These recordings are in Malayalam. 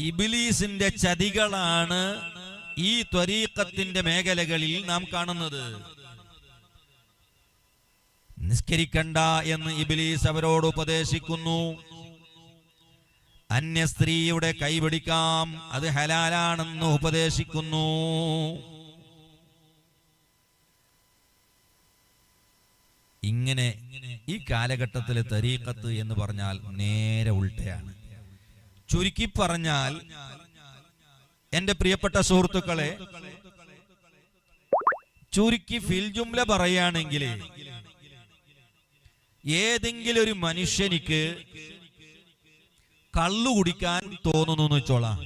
ഇബ്ലീസിന്റെ ചതികളാണ് ഈ ത്വരീഖത്തിന്റെ മേഖലകളിൽ നാം കാണുന്നത്. നിസ്കരിക്കണ്ട എന്ന് ഇബ്ലീസ് അവരോട് ഉപദേശിക്കുന്നു. അന്യ സ്ത്രീയുടെ കൈപിടിക്കാം, അത് ഹലാലാണെന്ന് ഉപദേശിക്കുന്നു. ഇങ്ങനെ ഈ കാലഘട്ടത്തിലെ തരീഖത്ത് എന്ന് പറഞ്ഞാൽ നേരെ ഉൾട്ടയാണ്. ചുരുക്കി പറഞ്ഞാൽ എന്റെ പ്രിയപ്പെട്ട സുഹൃത്തുക്കളെ, ചുരുക്കി ഫിൽ ജുംല പറയുകയാണെങ്കിൽ ഏതെങ്കിലും ഒരു മനുഷ്യനിക്ക് കള്ളു കുടിക്കാൻ തോന്നുന്നു എന്ന് വെച്ചോളാം.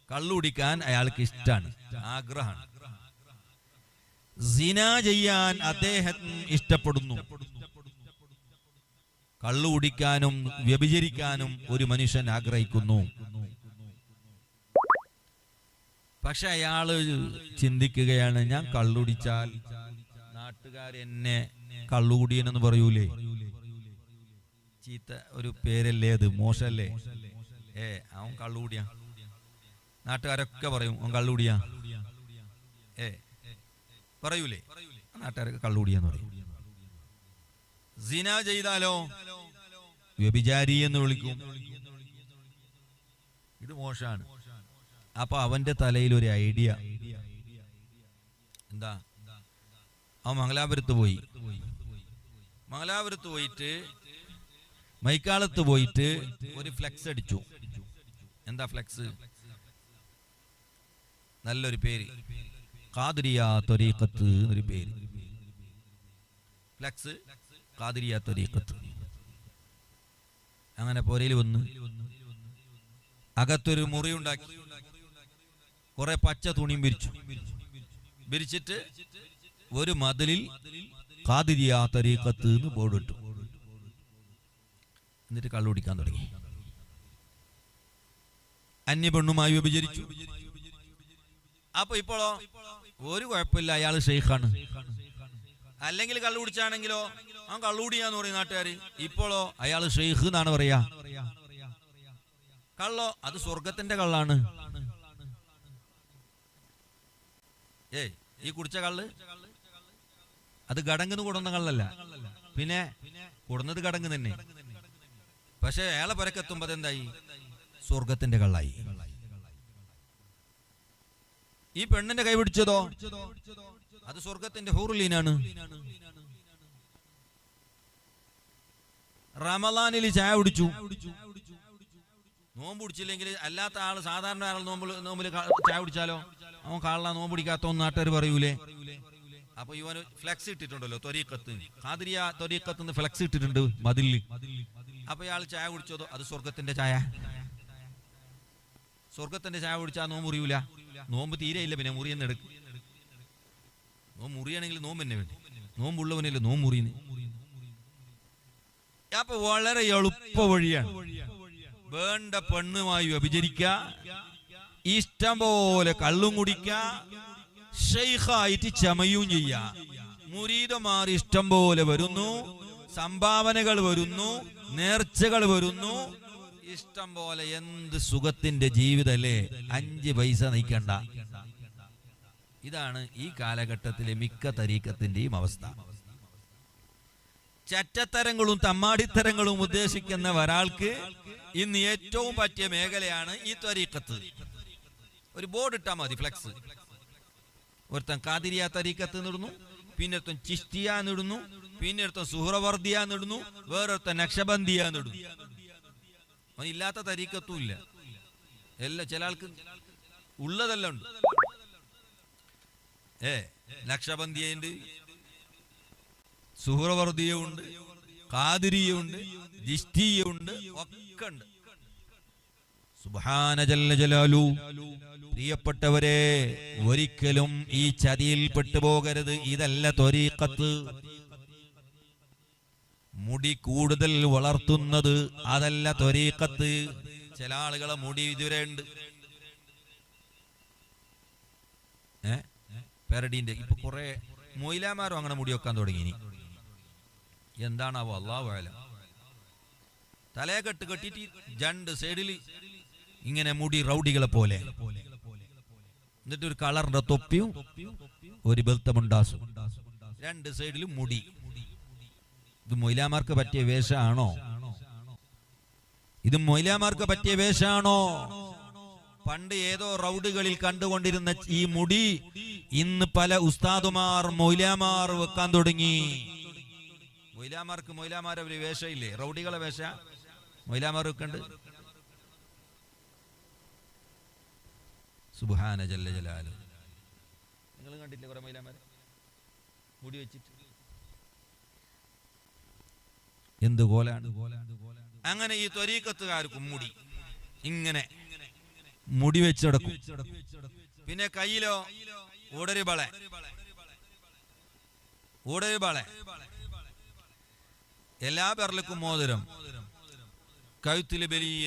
കള്ളു കുടിക്കാൻ അയാൾക്ക് ഇഷ്ടമാണ്, ആഗ്രഹമാണ്. സിന ചെയ്യാൻ അദ്ദേഹം ഇഷ്ടപ്പെടുന്നു. കള്ളു കുടിക്കാനും വ്യഭിചരിക്കാനും ഒരു മനുഷ്യൻ ആഗ്രഹിക്കുന്നു. പക്ഷെ അയാള് ചിന്തിക്കുകയാണ്, ഞാൻ കള്ളുടിച്ചാൽ നാട്ടുകാരെന്നെ കള്ളുകുടിയനെന്ന് പറയൂലേ, ചീത്ത ഒരു പേരല്ലേ, അത് മോശല്ലേ. അവൻ കള്ളുകുടിയാ, നാട്ടുകാരൊക്കെ പറയും അവൻ കള്ളുകുടിയാ, പറയൂലേ, നാട്ടുകാരൊക്കെ കള്ളുകുടിയാന്ന് പറയും. സിന ചെയ്താലോ വ്യഭിചാരി എന്ന് വിളിക്കും. ഇത് മോശമാണ്. അപ്പൊ അവന്റെ തലയിൽ ഒരു ഐഡിയ എന്താ, അവൻ മംഗലാപുരത്ത് പോയിട്ട് മൈക്കാളത്ത് പോയിട്ട് ഒരു ഫ്ലെക്സ് അടിച്ചു. എന്താ ഫ്ലെക്സ്? നല്ലൊരു പേര്, ഖാദിരിയ ത്വരീഖത്ത് എന്നൊരു പേര്. ഫ്ലെക്സ് ഖാദിരിയ ത്വരീഖത്ത്. അങ്ങനെ പോരയിൽ വന്ന് അകത്തൊരു മുറി ഉണ്ടാക്കി, കുറെ പച്ച തുണിയും വിരിച്ചിട്ട് ഒരു മതിലിൽ ഖാദിരിയ ത്വരീഖത്ത് എന്ന് ബോർഡിട്ടു. എന്നിട്ട് കള്ളുകുടിക്കാൻ തുടങ്ങി. അന്യ പെണ്ണുമായി വ്യഭിചരിച്ചു. അപ്പൊ ഇപ്പോഴോ ഒരു കുഴപ്പമില്ല, അയാൾ ഷെയ്ഖാണ്. അല്ലെങ്കിൽ കള്ളുകുടിച്ചാണെങ്കിലോ ആ കള്ളുകുടിയാന്ന് പറയും നാട്ടുകാര്. ഇപ്പോഴോ അയാൾ ഷെയ്ഖ് എന്നാണ് പറയാ. കള്ളോ അത് സ്വർഗത്തിന്റെ കള്ളാണ്. ഈ കുടിച്ച കള്ള് അത് ഗടങ്ങുന്ന് കൊടുന്ന കള്ളല്ല, പിന്നെ കൊടുന്നത് ഗടങ്ങ് തന്നെ. പക്ഷെ അയാളെ പുരക്കെത്തുമ്പോ അതെന്തായി? സ്വർഗത്തിന്റെ കള്ളായി. ഈ പെണ്ണിന്റെ കൈ പിടിച്ചതോ അത് സ്വർഗത്തിന്റെ ഹൂറുലീനാണ്. റമളാനിൽ ചായ കുടിച്ചു, നോമ്പ് പിടിച്ചില്ലെങ്കിൽ അല്ലാത്ത ആള്, സാധാരണ ആൾ നോമ്പില് ചായ കുടിച്ചാലോ അവൻ കാള നോമ്പ് പിടിക്കാത്ത നാട്ടുകാർ പറയൂലേ. അപ്പൊ ഇവന് ഫ്ലെക്സ് ഇട്ടിട്ടുണ്ടല്ലോ, ത്വരീഖത്ത്, ഖാദിരിയ ത്വരീഖത്ത് ഫ്ലെക്സ് ഇട്ടിട്ടുണ്ട് മതിലിൽ. അപ്പൊ ഇയാൾ ചായ കുടിച്ചതോ അത് സ്വർഗത്തിന്റെ ചായ. സ്വർഗത്തിന്റെ ചായ കുടിച്ചാൽ നോമ്പ് മുറിയൂല, നോമ്പ് തീരെ ഇല്ല. പിന്നെ മുറിയെന്ന് എടുക്കും. നോമ്പ് മുറിയാണെങ്കിൽ നോമ്പ് തന്നെ വേണ്ടി, നോമ്പുള്ളവനല്ലേ നോമ്പ് മുറിയുന്നു. അപ്പൊ വളരെ എളുപ്പ വഴിയാണ്. വേണ്ട പെണ്ണുമായി വ്യഭിചരിക്ക, ഇഷ്ടം പോലെ കള്ളും കുടിക്ക, ഷെയ്ഖായിട്ട് ചമയും ചെയ്യ. മുരീദമാർ ഇഷ്ടം പോലെ വരുന്നു, സംഭാവനകൾ വരുന്നു, നേർച്ചകൾ വരുന്നു, ഇഷ്ടം പോലെ. എന്ത് സുഖത്തിന്റെ ജീവിതല്ലേ, 5 പൈസ നയിക്കണ്ട. ഇതാണ് ഈ കാലഘട്ടത്തിലെ മിക്ക തരീഖത്തിന്റെയും അവസ്ഥ. ചറ്റത്തരങ്ങളും തമ്മാടിത്തരങ്ങളും ഉദ്ദേശിക്കുന്ന ഒരാൾക്ക് ഇന്ന് ഏറ്റവും പറ്റിയ മേഖലയാണ് ഈ ത്വരീഖത്ത്. ഒരു ബോർഡ് ഇട്ടാൽ മതി, ഫ്ലെക്സ്. ഒരുത്തൻ ഖാദിരിയ തരീഖത്ത് എന്നിടുന്നു, പിന്നെ ഒരുത്തൻ ചിഷ്തിയ എന്നിടുന്നു, പിന്നെ ഒരുത്തൻ സുഹ്റവർദിയ എന്നിടുന്നു, വേറൊരുത്തൻ നക്ഷബന്ദിയ എന്നിടുന്നു. ഇല്ലാത്ത തരീഖത്തും ഇല്ല, എല്ലാം ചില ആൾക്ക് ഉള്ളതെല്ലാം ഉണ്ട്. നക്ഷബന്ദിയുണ്ട്, സുഹ്റവർദിയുണ്ട്, ഖാദിരിയുണ്ട്, ചിഷ്തിയുണ്ട്, ഒക്കെ ഉണ്ട്. സുബ്ഹാന ജല്ല ജലാലു. പ്രിയപ്പെട്ടവരെ, ഒരിക്കലും ഈ ചതിയിൽ പെട്ടുപോകരുത്. ഇതല്ല ത്വരീഖത്ത്. മുടി കൂടുതൽ വളർത്തുന്നത് അതല്ല ത്വരീഖത്ത്. ചില ആളുകളെ മുടി ഇതുവരെ ഉണ്ട്. പെരടീന്റെ ഇപ്പൊ കുറെ മൊയിലാമാരും അങ്ങനെ മുടി വെക്കാൻ തുടങ്ങി. ഇനി എന്താണാവോ, അല്ലാഹു അഅലം. തലയെക്കെട്ട് കെട്ടിട്ട് രണ്ട് സൈഡിൽ ഇങ്ങനെ മുടി റൗഡികളെ പോലെ, എന്നിട്ട് ഒരു കളറിന്റെ തൊപ്പിയും ഒരു ബെൽത്തമുണ്ടാസും, രണ്ട് സൈഡിലും മുടി. ഇത് മൊയ്ലാമാർക്ക് പറ്റിയ വേഷമാണോ? ഇത് മൊയ്ലാമാർക്ക് പറ്റിയ വേഷമാണോ? പണ്ട് ഏതോ റൗഡുകളിൽ കണ്ടുകൊണ്ടിരുന്ന ഈ മുടി ഇന്ന് പല ഉസ്താദുമാർ മൊയ്ലാമാർ വെക്കാൻ തുടങ്ങി. മൊയ്ലാമാരെ ഒരു വേഷമില്ലേ? റൗഡികളെ വേഷ മൊയ്ലാമാർ വെക്കണ്ട്. സുബ്ഹാന ജല്ല ജലാലു. നിങ്ങൾ കണ്ടില്ലേ കുറെ മൊയ്ലാമാരെ മുടി വെച്ചിട്ട്? എന്ത് കോലാണ്! അങ്ങനെ ഈ ത്വരീഖത്തുകാർക്കും മുടി ഇങ്ങനെ മുടി വെച്ചെടുക്കും. പിന്നെ കയ്യിലോ ഊടരുബളെ, എല്ലാ പെരലക്കും മോതിരം, കഴുത്തിൽ വലിയ,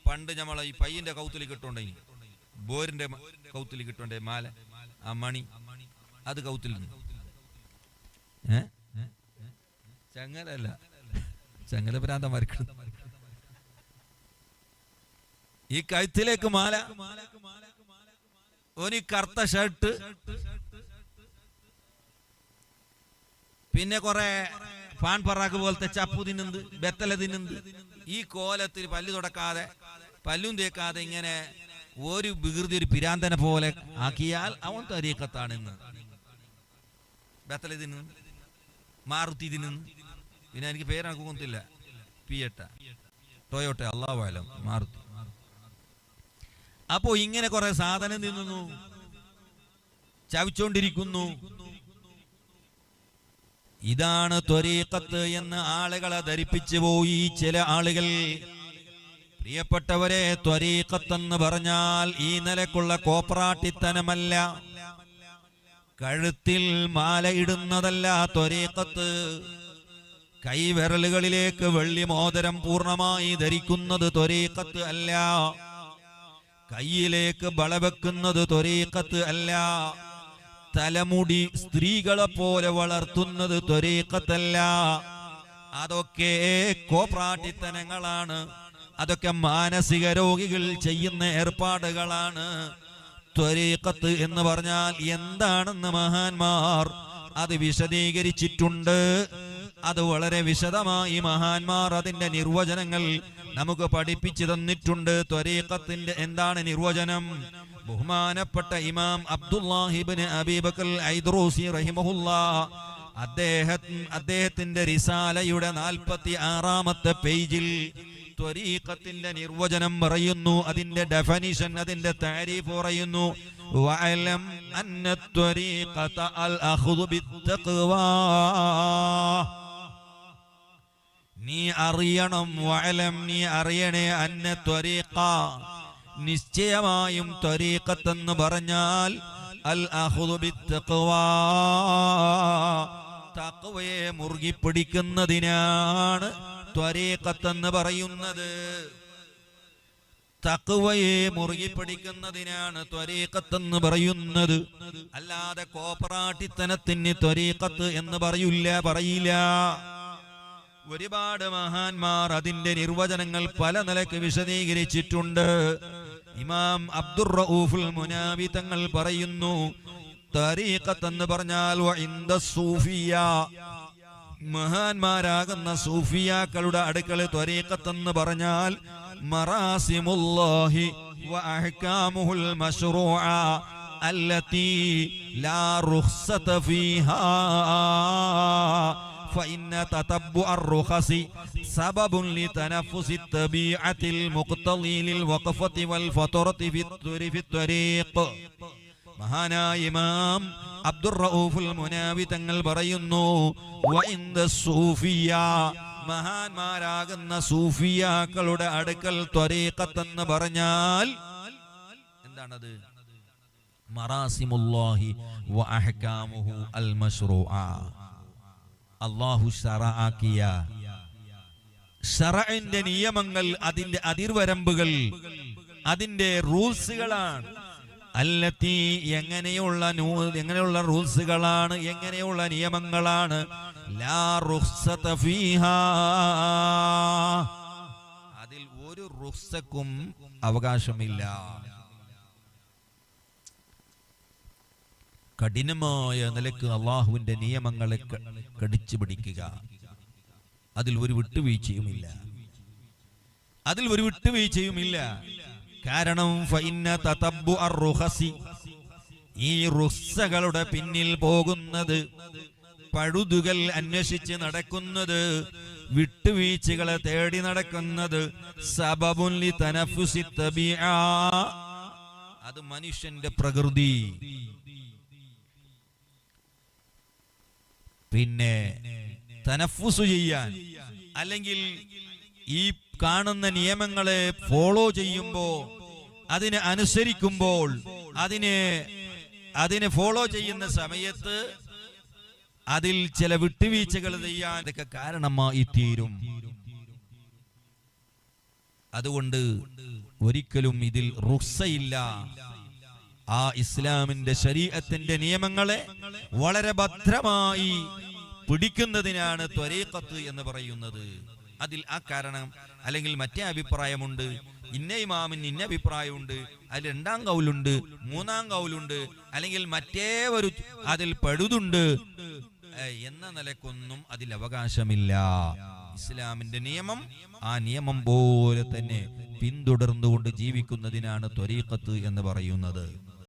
പണ്ട് നമ്മളെ ഈ പയ്യന്റെ കൗത്തിൽ കിട്ടുണ്ടേ, ബോരിന്റെ കൗത്തിൽ കിട്ടുണ്ടേ മാല, ആ മണി, അത് കൗത്തിൽ ചങ്ങലല്ല, ചങ്ങല ഭ്രാന്തം വരക്കണം. ഈ കഴുത്തിലേക്ക് മാല, ഒരു കറുത്ത ഷർട്ട്, പിന്നെ കുറെ പാൻ പറാക്ക് പോലത്തെ ചപ്പു തിന്നുന്നത്, ബെത്തല തിന്നുന്നത്. ഈ കോലത്തിൽ പല്ലു തുടക്കാതെ പല്ലും തേക്കാതെ ഇങ്ങനെ ഒരു വികൃതി, ഒരു പിരാന്തനെ പോലെ ആക്കിയാൽ അവൻ തരീഖത്താണ്. ഇന്ന് ബെത്തല തിന്നുന്നു, മാറുത്തി തിന്നുന്നു, പിന്നെ എനിക്ക് പേരെനിക്ക് കൊന്നില്ല, പിയട്ട ടൊയോട്ട അല്ലാഹു അലം മാറുത്തി. അപ്പോ ഇങ്ങനെ കുറെ സാധനം തിന്നുന്നു, ചവിച്ചോണ്ടിരിക്കുന്നു. ഇതാണ് ത്വരീഖത്ത് എന്ന് ആളുകളെ ധരിപ്പിച്ചു പോയി ചില ആളുകൾ. പ്രിയപ്പെട്ടവരെ, ത്വരീഖത്ത് എന്ന് പറഞ്ഞാൽ ഈ നിലക്കുള്ള കോപ്രാട്ടിത്തനമല്ല, കഴുത്തിൽ മാല ഇടുന്നതല്ല ത്വരീഖത്ത്. കൈവിരലുകളിലേക്ക് വെള്ളി മോതിരം പൂർണ്ണമായി ധരിക്കുന്നത് ത്വരീഖത്ത് അല്ല. കയ്യിലേക്ക് വളവെക്കുന്നത് ത്വരീഖത്ത് അല്ല. തലമുടി സ്ത്രീകളെ പോലെ വളർത്തുന്നത് ത്വരീഖത്തല്ല. അതൊക്കെ കോപ്രാട്ടിത്തനങ്ങളാണ്. അതൊക്കെ മാനസിക രോഗികൾ ചെയ്യുന്ന ഏർപ്പാടുകളാണ്. ത്വരീഖത്ത് എന്ന് പറഞ്ഞാൽ എന്താണെന്ന് മഹാന്മാർ അത് വിശദീകരിച്ചിട്ടുണ്ട്. അത് വളരെ വിശദമായി മഹാന്മാർ അതിന്റെ നിർവചനങ്ങൾ നമുക്ക് പഠിപ്പിച്ചു തന്നിട്ടുണ്ട്. ത്വരീഖത്തിന്റെ എന്താണ് നിർവചനം? ബഹുമാനപ്പെട്ട ഇമാം അബ്ദുല്ലാഹി ഇബ്നു അബീ ബക്കർ ഐദ്റൂസി റഹിമഹുല്ലാഹ് അദ്ദേഹത്തിന്റെ റിസാലയുടെ 46-ാമത്തെ പേജിൽ ത്വരീഖത്തിന്റെ നിർവചനം പറയുന്നു. അതിന്റെ ഡെഫിനിഷൻ, അതിന്റെ താരീഫ് പറയുന്നു. വഅലം അന്ന ത്വരീഖത അൽ അഖ്ദു ബിത്തഖ്വാ. നീ അറിയണം, വഅലം നീ അറിയണേ, അന്ന ത്വരീഖ നിശ്ചയമായും ത്വരീഖത്ത് എന്ന് പറഞ്ഞാൽ അൽ അഖ്ദു ബിത്തഖ്വാ, തഖ്വയെ മുറുകി പിടിക്കുന്നതിനാണ് ത്വരീഖത്ത് എന്ന് പറയുന്നത്. തഖ്വയെ മുറുകി പിടിക്കുന്നതിനാണ് ത്വരീഖത്ത് എന്ന് പറയുന്നത്. അല്ലാതെ കോപ്രാട്ടിത്തനത്തിന് ത്വരീഖത്ത് എന്ന് പറയില്ല. ഒരുപാട് മഹാന്മാർ അതിന്റെ നിർവചനങ്ങൾ പല നിലയ്ക്ക് വിശദീകരിച്ചിട്ടുണ്ട്. ഇമാം അബ്ദുർ റഊഫുൽ മുനാവി തങ്ങൾ പറയുന്നു, ത്വരീഖത്ത് എന്ന് പറഞ്ഞാൽ വഇൻദ സൂഫിയ, മഹാന്മാരാകുന്ന സൂഫിയാക്കളുടെ അടുക്കൽ ത്വരീഖത്ത് എന്ന് പറഞ്ഞാൽ മറാസിമുല്ലാഹി വ അഹ്കാമുൽ മശ്റൂഅ അല്ലതി ലാ റുഖ്സത ഫീഹാ فإن تتبع الرخص سبب لتنفس الطبيعة المقتضي للوقفة والفترة في الطريق. മഹാനായ ഇമാം അബ്ദുർ റഊഫുൽ മുനാവി തങ്ങൾ പറയുന്നു, വഇൻദ സൂഫിയ, മഹാന്മാരാകുന്ന സൂഫിയാക്കളുടെ അടുക്കൽ ത്വരീഖത്ത് എന്ന് പറഞ്ഞാൽ എന്താണത്? മറാസിമുല്ലാഹി വ അഹ്കാമുഹു അൽ മശ്റൂഅ, അല്ലാഹു ശറഅക്കിയ ശറഇന്റെ നിയമങ്ങൾ, അതിന്റെ അതിർവരമ്പുകൾ, അതിന്റെ റൂൾസുകളാണ്. അല്ലത്തി, എങ്ങനെയുള്ള റൂൾസുകളാണ്, എങ്ങനെയുള്ള നിയമങ്ങളാണ്? ലാ റുഖ്സത ഫീഹാ, റുഖ്സക്കും അവകാശമില്ല. കഠിനമായ നിലക്ക് അള്ളാഹുവിന്റെ നിയമങ്ങളെ കടിച്ചു പിടിക്കുക, അതിൽ ഒരു വിട്ടുവീഴ്ചയുമില്ല. കാരണം ഫഇന്ന തതബ്ബു അർ-റുഖസി, ഈ റുഖ്സകളുടെ പിന്നിൽ പോകുന്നത്, പഴുതുകൾ അന്വേഷിച്ച് നടക്കുന്നത്, വിട്ടുവീഴ്ചകളെ തേടി നടക്കുന്നത്, സബബുൻ ലി തനഫുസി തബീഅ, അത് മനുഷ്യന്റെ പ്രകൃതി. പിന്നെ തനഫുസ് ചെയ്യാൻ, അല്ലെങ്കിൽ ഈ കാണുന്ന നിയമങ്ങളെ ഫോളോ ചെയ്യുമ്പോൾ, അതിനെ അനുസരിക്കുമ്പോൾ, അതിനെ ഫോളോ ചെയ്യുന്ന സമയത്ത് അതിൽ ചില വിട്ടുവീഴ്ചകൾ ചെയ്യാൻ ഇതൊക്കെ കാരണമായി തീരും. അതുകൊണ്ട് ഒരിക്കലും ഇതിൽ റുഖ്സയില്ല. ആ ഇസ്ലാമിന്റെ ശരീഅത്തിന്റെ നിയമങ്ങളെ വളരെ ഭദ്രമായി പിടിക്കുന്നതിനാണ് ത്വരീഖത്ത് എന്ന് പറയുന്നത്. അതിൽ ആ കാരണം, അല്ലെങ്കിൽ മറ്റേ അഭിപ്രായമുണ്ട്, ഇന്ന ഇമാമിന് ഇന്ന അഭിപ്രായമുണ്ട്, അതിൽ രണ്ടാം കൗലുണ്ട്, മൂന്നാം കൗലുണ്ട്, അല്ലെങ്കിൽ മറ്റേ ഒരു അതിൽ പഴുതുണ്ട് എന്ന നിലക്കൊന്നും അതിൽ അവകാശമില്ല. ഇസ്ലാമിന്റെ നിയമം ആ നിയമം പോലെ തന്നെ പിന്തുടർന്നുകൊണ്ട് ജീവിക്കുന്നതിനാണ് ത്വരീഖത്ത് എന്ന് പറയുന്നത്.